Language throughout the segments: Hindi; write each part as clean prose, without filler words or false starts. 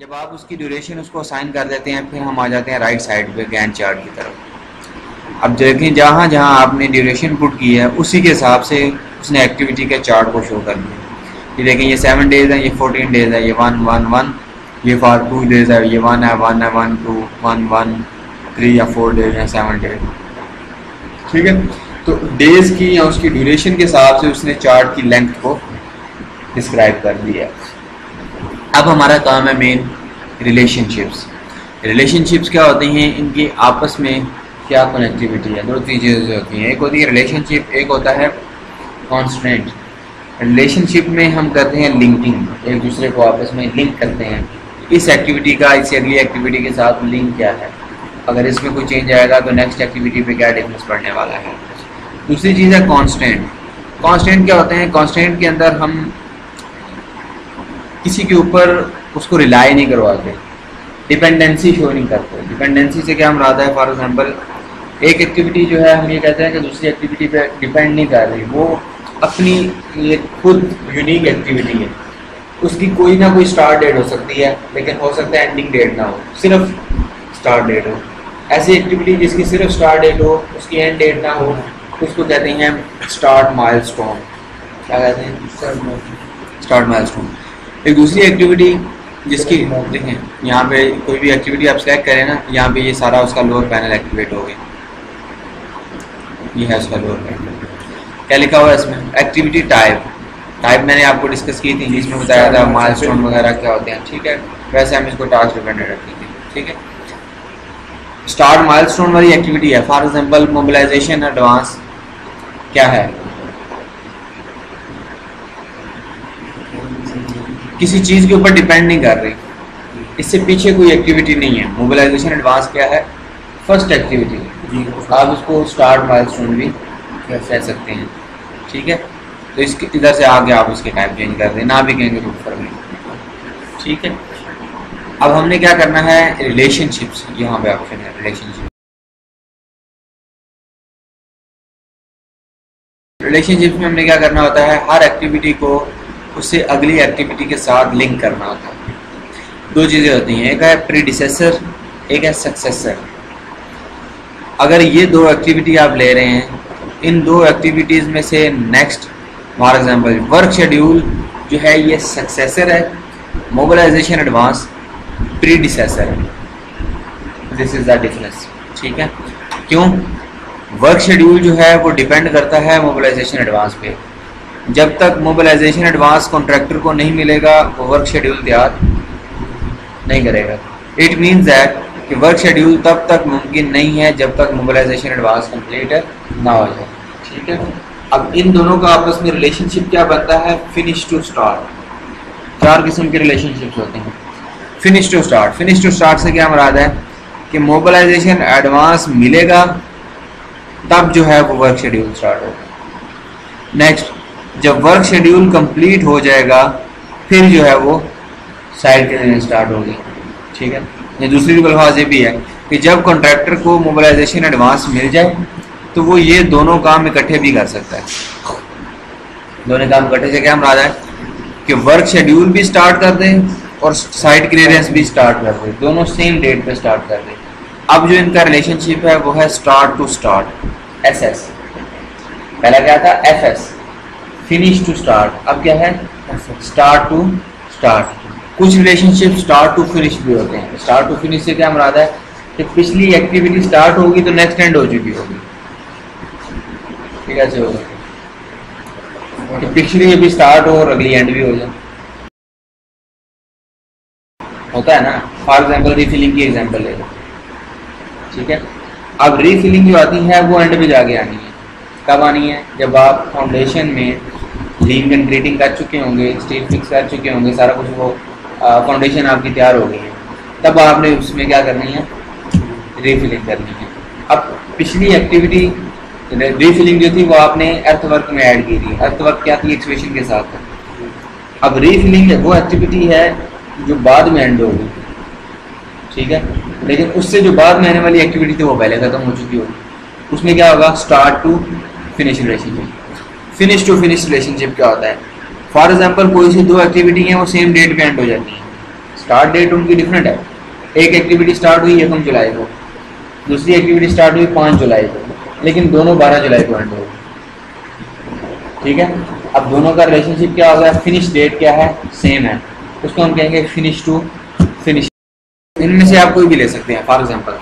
जब आप उसकी ड्यूरेशन उसको असाइन कर देते हैं, फिर हम आ जाते हैं राइट साइड पे गैंट चार्ट की तरफ। अब देखें जहाँ जहाँ आपने ड्यूरेशन पुट की है उसी के हिसाब से उसने एक्टिविटी के चार्ट को शो कर दिया। ये देखें, ये 7 डेज़ है, ये 14 डेज़ है, ये 1 1 1, ये फॉर 2 डेज़ है, ये 1 है 1 है 1 2 1 1 3 या 4 डेज हैं 7 डेज। ठीक है, तो डेज़ की या उसकी ड्यूरेशन के हिसाब से उसने चार्ट की लेंथ को डिस्क्राइब कर दिया। अब हमारा काम है मेन रिलेशनशिप्स। रिलेशनशिप्स क्या होते हैं, इनकी आपस में क्या कनेक्टिविटी है। दो तीन चीज़ें होती हैं, एक होती है रिलेशनशिप, एक होता है कॉन्स्टेंट। रिलेशनशिप में हम करते हैं लिंकिंग, एक दूसरे को आपस में लिंक करते हैं। इस एक्टिविटी का इस अगली एक्टिविटी के साथ लिंक क्या है, अगर इसमें कोई चेंज आएगा तो नेक्स्ट एक्टिविटी पे क्या डिफरेंस पड़ने वाला है। दूसरी चीज़ है कांस्टेंट। कांस्टेंट क्या होते हैं, कांस्टेंट के अंदर हम किसी के ऊपर उसको रिलाई नहीं करवाते, डिपेंडेंसी शो नहीं करते। डिपेंडेंसी से क्या मुराद है, फॉर एग्जांपल एक एक्टिविटी जो है हम ये कहते हैं कि दूसरी एक्टिविटी पे डिपेंड नहीं कर रही, वो अपनी ये खुद यूनिक एक्टिविटी है। उसकी कोई ना कोई स्टार्ट डेट हो सकती है, लेकिन हो सकता है एंडिंग डेट ना हो, सिर्फ स्टार्ट डेट हो। ऐसी एक्टिविटी जिसकी सिर्फ स्टार्ट डेट हो, उसकी एंड डेट ना हो, उसको कहते हैं स्टार्ट माइलस्टोन। क्या कहते हैं, स्टार्ट माइलस्टोन। एक दूसरी एक्टिविटी जिसकी देखें, यहाँ पे कोई भी एक्टिविटी आप सेलेक्ट करें ना, यहाँ पे ये सारा उसका लोअर पैनल एक्टिवेट हो गया, ये है उसका लोअर पैनल। क्या लिखा हुआ है इसमें, एक्टिविटी टाइप। टाइप मैंने आपको डिस्कस की थी, जिसमें बताया था माइलस्टोन वगैरह क्या होते हैं। ठीक है, वैसे हम इसको टास्क डिपेंडेंट रखेंगे। ठीक है, स्टार्ट माइलस्टोन वाली एक्टिविटी है, फॉर एग्जांपल मोबिलाइजेशन एडवांस क्या है, किसी चीज़ के ऊपर डिपेंड नहीं कर रही, इससे पीछे कोई एक्टिविटी नहीं है। मोबिलाइजेशन एडवांस क्या है, फर्स्ट एक्टिविटी। आप उसको स्टार्ट माइलस्टोन भी कह सकते हैं। ठीक है, तो इसके इधर से आगे आप उसके टाइप चेंज कर दें, ना भी कहेंगे तो फर्क नहीं। ठीक है, अब हमने क्या करना है, रिलेशनशिप्स, यहाँ पे ऑप्शन है रिलेशनशिप। रिलेशनशिप में हमने क्या करना होता है, हर एक्टिविटी को उससे अगली एक्टिविटी के साथ लिंक करना होता है। दो चीज़ें होती हैं, एक है प्रीडिसेसर, एक है सक्सेसर। अगर ये दो एक्टिविटी आप ले रहे हैं, इन दो एक्टिविटीज़ में से next, for example work schedule जो है ये सक्सेसर है, मोबिलाइजेशन एडवांस प्रीडिसेसर है। This is the difference. ठीक है, क्यों, वर्क शेड्यूल जो है वो डिपेंड करता है मोबिलाइजेशन एडवांस पे। जब तक मोबिलाइजेशन एडवांस कॉन्ट्रैक्टर को नहीं मिलेगा, वो वर्क शेड्यूल तैयार नहीं करेगा। इट मीन्स दैट कि वर्क शेड्यूल तब तक मुमकिन नहीं है जब तक मोबिलाइजेशन एडवांस कंप्लीट ना हो जाए। ठीक है, अब इन दोनों का आपस में रिलेशनशिप क्या बनता है, फिनिश टू स्टार्ट। चार किस्म के रिलेशनशिप्स होते हैं। Finish to start, finish to start से क्या मुराद है कि मोबिलाइजेशन एडवांस मिलेगा तब जो है वो वर्क शेड्यूल स्टार्ट होगा। नेक्स्ट, जब वर्क शेड्यूल कंप्लीट हो जाएगा फिर जो है वो साइड के स्टार्ट होगी। ठीक है, ये दूसरी अल्फाज ये भी है कि जब कॉन्ट्रैक्टर को मोबिलाइजेशन एडवांस मिल जाए तो वो ये दोनों काम इकट्ठे भी कर सकता है। दोनों काम इकट्ठे से क्या मुराद है कि वर्क शेड्यूल भी स्टार्ट कर दें और साइट क्लियरेंस भी स्टार्ट कर दें, दोनों सेम डेट पे स्टार्ट कर दें। अब जो इनका रिलेशनशिप है वो है स्टार्ट टू स्टार्ट, SS। पहला क्या था, FS, फिनिश टू स्टार्ट। अब क्या है, स्टार्ट टू स्टार्ट। कुछ रिलेशनशिप स्टार्ट टू फिनिश भी होते हैं। स्टार्ट टू फिनिश से क्या मुराद है कि पिछली एक्टिविटी स्टार्ट होगी तो नेक्स्ट एंड हो चुकी होगी। ठीक है, ऐसे होगा कि पिछली अभी स्टार्ट हो और अगली एंड भी हो जाए, होता है ना। फॉर एग्जाम्पल रीफिलिंग की एग्जाम्पल ले लो। ठीक है, अब रीफिलिंग जो आती है वो एंड पे जाके आनी है। कब आनी है, जब आप फाउंडेशन में लीन कंक्रीटिंग कर चुके होंगे, स्टील फिक्स कर चुके होंगे, सारा कुछ वो फाउंडेशन आपकी तैयार हो गई है, तब आपने उसमें क्या करनी है, रीफिलिंग करनी है। अब पिछली एक्टिविटी रीफिलिंग जो थी वो आपने अर्थवर्क में ऐड की थी। अर्थवर्क क्या थी, एक्सवेशन के साथ। अब रीफिलिंग वो एक्टिविटी है जो बाद में एंड होगी। ठीक है, लेकिन उससे जो बाद में आने वाली एक्टिविटी थी वो पहले खत्म हो चुकी होगी। उसमें क्या होगा, start to finish relationship. Finish to finish relationship क्या होता है, फॉर एग्जांपल कोई सी दो एक्टिविटी हैं वो सेम डेट पे एंड हो जाती हैं। स्टार्ट डेट उनकी डिफरेंट है। एक एक्टिविटी स्टार्ट हुई 1 जुलाई को, दूसरी एक्टिविटी स्टार्ट हुई 5 जुलाई को, लेकिन दोनों 12 जुलाई को एंड हो गई। ठीक है, अब दोनों का रिलेशनशिप क्या हो गया, फिनिश डेट क्या है, सेम है, उसको हम कहेंगे फिनिश टू फिनिश। इनमें से आप कोई भी ले सकते हैं फॉर एग्जांपल।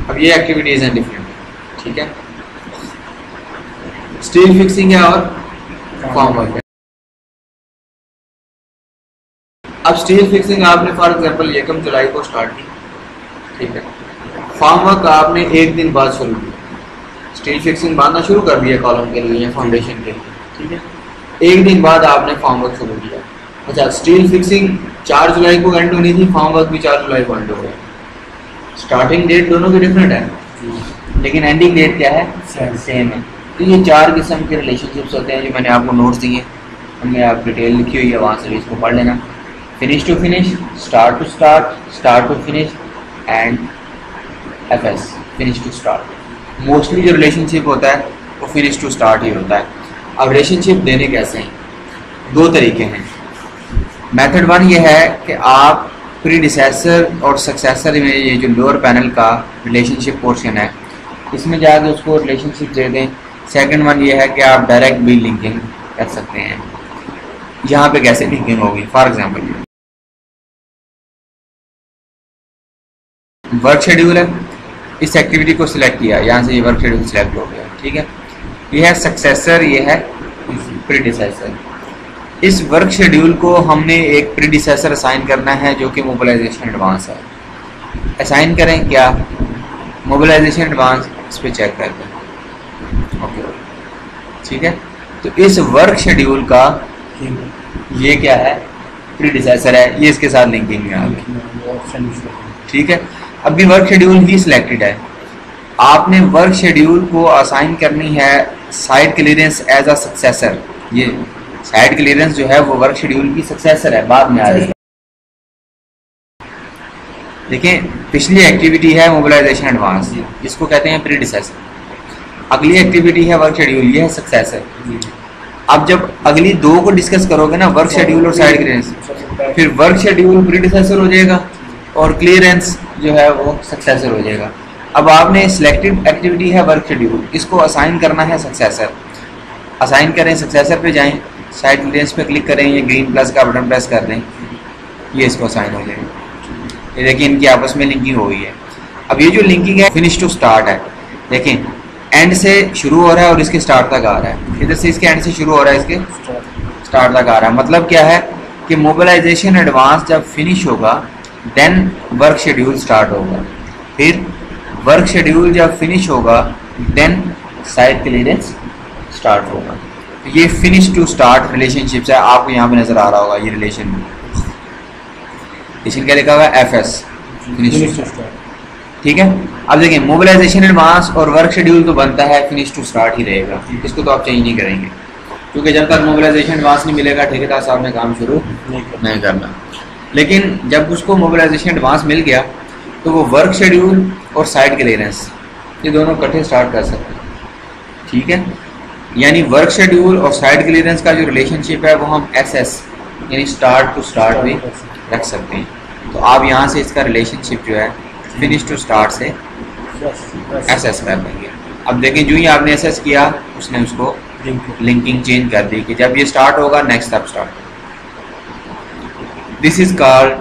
अब ये एक्टिविटीज हैं डिफरेंट, ठीक है। स्टील फिक्सिंग है और फॉर्म वर्क है। अब स्टील फिक्सिंग आपने फॉर एग्जांपल 1 जुलाई को स्टार्ट की, ठीक है। फॉर्म वर्क आपने 1 दिन बाद शुरू किया, स्टील फिक्सिंग बांधना शुरू कर दिया कॉलम के लिए या फाउंडेशन के लिए, ठीक है। 1 दिन बाद आपने फॉर्म वर्क शुरू किया। अच्छा, स्टील फिक्सिंग 4 जुलाई को एंड होनी थी, फॉर्म वर्क भी 4 जुलाई को एंड हो गया। स्टार्टिंग डेट दोनों की डिफरेंट है, लेकिन एंडिंग डेट क्या है, सेम है। तो ये 4 किस्म के रिलेशनशिप्स होते हैं जो मैंने आपको नोट्स दिए, उनमें आप डिटेल लिखी हुई है, वहाँ से भी इसको पढ़ लेना। Finish to finish, start to start, start to finish and FS, finish to start. Mostly जो रिलेशनशिप होता है वो फिनिश टू स्टार्ट ही होता है। अब रिलेशनशिप देने कैसे हैं, 2 तरीके हैं। मेथड 1 ये है कि आप प्रीडिसेसर और सक्सेसर में ये जो लोअर पैनल का रिलेशनशिप पोर्शन है इसमें जाकर उसको रिलेशनशिप दे दें। सेकंड 1 ये है कि आप डायरेक्ट भी लिंकिंग कर सकते हैं। यहाँ पे कैसे लिंकिंग होगी, फॉर एग्जांपल वर्क शेड्यूल है, इस एक्टिविटी को सिलेक्ट किया, यहाँ से ये वर्क शेड्यूल सिलेक्ट हो गया, ठीक है। ये है सक्सेसर, ये है प्रीडिसेसर। इस वर्क शेड्यूल को हमने एक प्रीडिसेसर असाइन करना है जो कि मोबिलाइजेशन एडवांस है। असाइन करें क्या, मोबिलाइजेशन एडवांस, इस पर चेक करते हैं, ओके, ठीक है। तो इस वर्क शेड्यूल का ये क्या है, प्रीडिसेसर है, ये इसके साथ लिंकिंग में आ गई, ठीक है। अभी वर्क शेड्यूल ही सिलेक्टेड है, आपने वर्क शेड्यूल को असाइन करनी है site clearance as a successor. ये साइट क्लियरेंस जो है वो वर्क शेड्यूल की सक्सेसर है, बाद में आ रही है। देखिए, पिछली एक्टिविटी है मोबिलाइजेशन एडवांस, जिसको कहते हैं प्रीडिसेसर। अगली एक्टिविटी है वर्क शेड्यूल, ये है सक्सेसर। अब जब अगली 2 को डिस्कस करोगे ना, वर्क शेड्यूल और साइट क्लियरेंस, फिर वर्क शेड्यूल प्रीडिसेसर हो जाएगा और क्लियरेंस जो है वो सक्सेसर हो जाएगा। अब आपने सिलेक्टेड एक्टिविटी है वर्क शेड्यूल, इसको असाइन करना है सक्सेसर। असाइन करें, सक्सेसर पे जाएं, साइट क्लियरेंस पे क्लिक करें, ये ग्रीन प्लस का बटन प्रेस कर दें, ये इसको असाइन हो जाएगा। ये देखिए इनकी आपस में लिंकिंग हो गई है। अब ये जो लिंकिंग है फिनिश टू स्टार्ट है, देखें एंड से शुरू हो रहा है और इसके स्टार्ट तक आ रहा है, इधर से इसके एंड से शुरू हो रहा है, इसके स्टार्ट तक आ रहा है। मतलब क्या है कि मोबिलाइजेशन एडवांस जब फिनिश होगा देन वर्क शेड्यूल स्टार्ट होगा, फिर वर्क शेड्यूल जब फिनिश होगा देन साइट क्लियरेंस स्टार्ट होगा। तो ये फिनिश टू स्टार्ट रिलेशनशिप्स है, आपको यहाँ पे नजर आ रहा होगा ये रिलेशन क्या लिखा हुआ है, FS, फिनिश टू स्टार्ट, ठीक है। अब देखिए मोबिलाइजेशन एडवांस और वर्क शेड्यूल तो बनता है फिनिश टू स्टार्ट ही रहेगा, इसको तो आप चेंज नहीं करेंगे, क्योंकि जब तक मोबिलाइजेशन एडवांस नहीं मिलेगा ठेकेदार साहब ने काम शुरू नहीं करना। लेकिन जब उसको मोबिलाइजेशन एडवांस मिल गया तो वो वर्क शेड्यूल और साइट क्लियरेंस ये दोनों इकट्ठे स्टार्ट कर सकते हैं, ठीक है। यानी वर्क शेड्यूल और साइट क्लियरेंस का जो रिलेशनशिप है वो हम SS यानी स्टार्ट टू स्टार्ट भी रख सकते हैं। तो आप यहाँ से इसका रिलेशनशिप जो है फिनिश टू स्टार्ट से SS कर देंगे। अब देखें जो ही आपने SS किया उसने उसको लिंकिंग चेंज कर दी कि जब ये स्टार्ट होगा next step start. This is called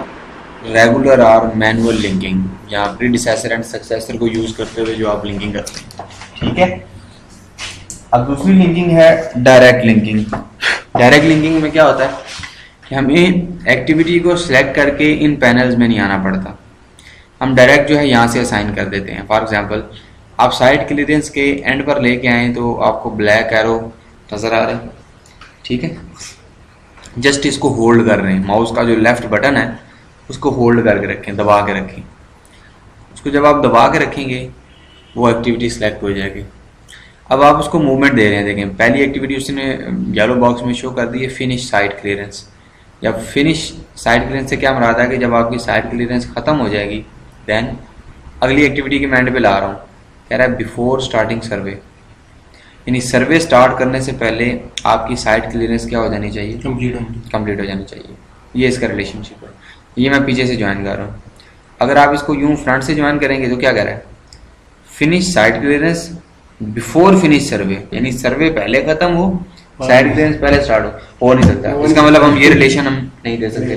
regular और मैनुअल लिंकिंग, या प्रीडिसेसर एंड सक्सेसर को यूज करते हुए जो आप लिंकिंग करते हैं, ठीक है। अब दूसरी लिंकिंग है डायरेक्ट लिंकिंग। डायरेक्ट लिंकिंग में क्या होता है कि हमें एक्टिविटी को सिलेक्ट करके इन पैनल्स में नहीं आना पड़ता, हम डायरेक्ट जो है यहाँ से असाइन कर देते हैं। फॉर एग्जांपल आप साइट क्लियरेंस के एंड पर लेके आए तो आपको ब्लैक एरो नज़र आ रहा है, ठीक है। जस्ट इसको होल्ड कर रहे हैं, माउस का जो लेफ्ट बटन है उसको होल्ड करके रखें, दबा के रखें। उसको जब आप दबा के रखेंगे वो एक्टिविटी सिलेक्ट हो जाएगी। अब आप उसको मूवमेंट दे रहे हैं, देखें पहली एक्टिविटी उसने येलो बॉक्स में शो कर दी है फिनिश साइट क्लियरेंस। या फिनिश साइट क्लियरेंस से क्या मुराद है कि जब आपकी साइट क्लियरेंस ख़त्म हो जाएगी देन अगली एक्टिविटी के मैं एंड पे ला रहा हूँ, कह रहा है बिफोर स्टार्टिंग सर्वे, यानी सर्वे स्टार्ट करने से पहले आपकी साइट क्लियरेंस क्या हो जानी चाहिए, कंप्लीट हो जानी चाहिए। ये इसका रिलेशनशिप है। ये मैं पीछे से ज्वाइन कर रहा हूँ। अगर आप इसको यूं फ्रंट से ज्वाइन करेंगे तो क्या कर रहा है, finish side clearance before finish survey, यानी सर्वे पहले खत्म हो, साइड क्लियरेंस पहले स्टार्ट हो नहीं सकता। इसका मतलब हम ये रिलेशन हम नहीं दे सकते।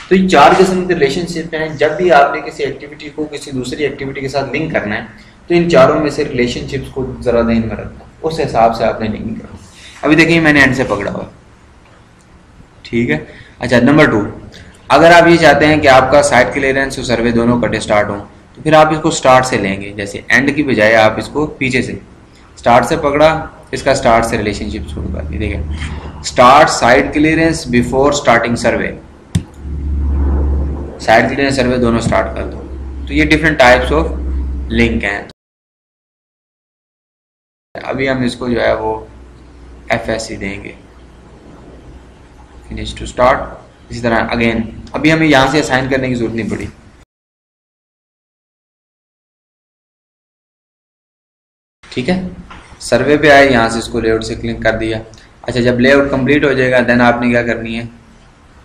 तो ये 4 किस्म के रिलेशनशिप हैं। जब भी आपने किसी एक्टिविटी को किसी दूसरी एक्टिविटी के साथ लिंक करना है तो इन चारों में से रिलेशनशिप्स को जरा ध्यान में रखना, उस हिसाब से आपने लिंक करना। अभी देखिए मैंने एंड से पकड़ा हुआ, ठीक है। अच्छा, नंबर 2, अगर आप ये चाहते हैं कि आपका साइड क्लियरेंस और सर्वे दोनों कटे स्टार्ट हों तो फिर आप इसको स्टार्ट से लेंगे। जैसे एंड की बजाय आप इसको पीछे से स्टार्ट से पकड़ा, इसका स्टार्ट से रिलेशनशिप शुरू कर दी। देखिए, start side clearance before starting survey, side clearance survey दोनों स्टार्ट कर दो। तो ये डिफरेंट टाइप्स ऑफ लिंक हैं। अभी हम इसको जो है वो FSC देंगे, फिनिश टू स्टार्ट। इसी तरह अगेन अभी हमें यहाँ से असाइन करने की जरूरत नहीं पड़ी, ठीक है। सर्वे पे आए, यहाँ से इसको लेआउट से क्लिक कर दिया। अच्छा, जब लेआउट कंप्लीट हो जाएगा देन आपने क्या करनी है,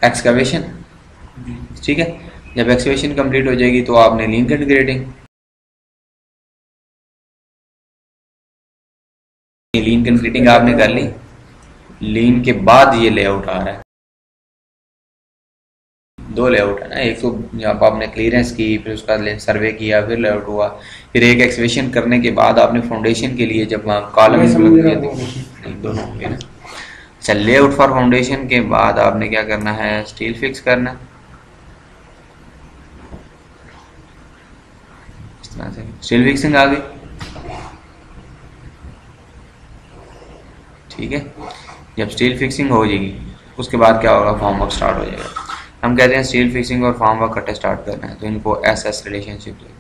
एक्सकवेशन, ठीक है। जब एक्सकवेशन कंप्लीट हो जाएगी तो आपने link and grading, link and grading आपने कर ली। लिंक के बाद ये लेआउट आ रहा है, 2 लेआउट है ना, एक तो जब आपने क्लियरेंस की, फिर उसका सर्वे किया, फिर लेआउट हुआ, फिर एक एक्सकवेशन करने के बाद आपने फाउंडेशन के लिए जब कॉलम दोनों होंगे ना। अच्छा, लेआउट फॉर फाउंडेशन के बाद आपने क्या करना है, स्टील फिक्स करना, इस तरह से स्टील फिक्सिंग आ गई, ठीक है। जब स्टील फिक्सिंग हो जाएगी उसके बाद क्या होगा, फॉर्म वर्क स्टार्ट हो जाएगा। हम कहते हैं स्टील फिक्सिंग और फॉर्म वर्क कटे स्टार्ट करना है तो इनको SS रिलेशनशिप देते हैं,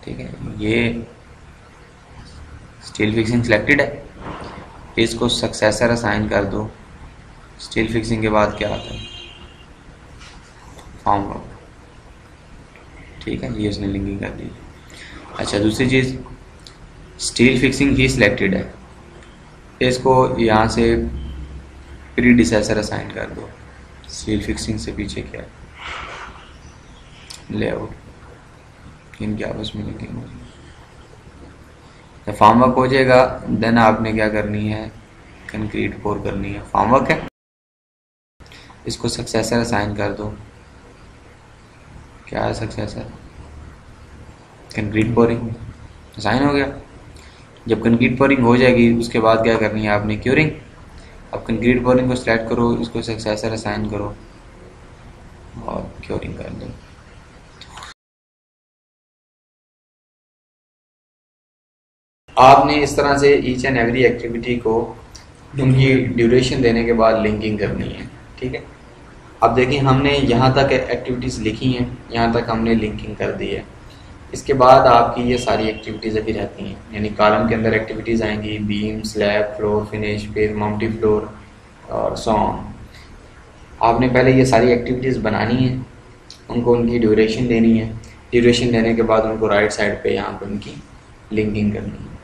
ठीक है। ये स्टील फिक्सिंग सिलेक्टेड है, इसको सक्सेसर असाइन कर दो। स्टील फिक्सिंग के बाद क्या आता है, फॉर्म वर्क, ठीक है। ये उसने लिंकिंग कर दी। अच्छा, दूसरी चीज़, स्टील फिक्सिंग ही सिलेक्टेड है, इसको यहाँ से प्रीडिसेसर असाइन कर दो। स्टील फिक्सिंग से पीछे क्या है, लेआउट, इनके आपस में लिंकिंग हो जाएगी। जब फॉर्म वर्क हो जाएगा देन आपने क्या करनी है, कंक्रीट पोर करनी है। फॉर्म वर्क है, इसको सक्सेसर असाइन कर दो। क्या है सक्सेसर, कंक्रीट पोरिंग, असाइन हो गया। जब कंक्रीट पोरिंग हो जाएगी उसके बाद क्या करनी है आपने, क्यूरिंग। अब कंक्रीट पोरिंग को सिलेक्ट करो, इसको सक्सेसर असाइन करो और क्यूरिंग कर दो। आपने इस तरह से ईच एंड एवरी एक्टिविटी को उनकी ड्यूरेशन देने के बाद लिंकिंग करनी है, ठीक है। अब देखिए, हमने यहाँ तक एक्टिविटीज़ लिखी हैं, यहाँ तक हमने लिंकिंग कर दी है। इसके बाद आपकी ये सारी एक्टिविटीज़ अभी रहती हैं, यानी कॉलम के अंदर एक्टिविटीज़ आएंगी, बीम, स्लैब, फ्लोर फिनिश, फिर माउंटी फ्लोर और सो ऑन। आपने पहले ये सारी एक्टिविटीज़ बनानी है, उनको उनकी ड्यूरेशन देनी है। ड्यूरेशन देने के बाद उनको राइट साइड पे यहाँ पे उनकी लिंकिंग करनी है।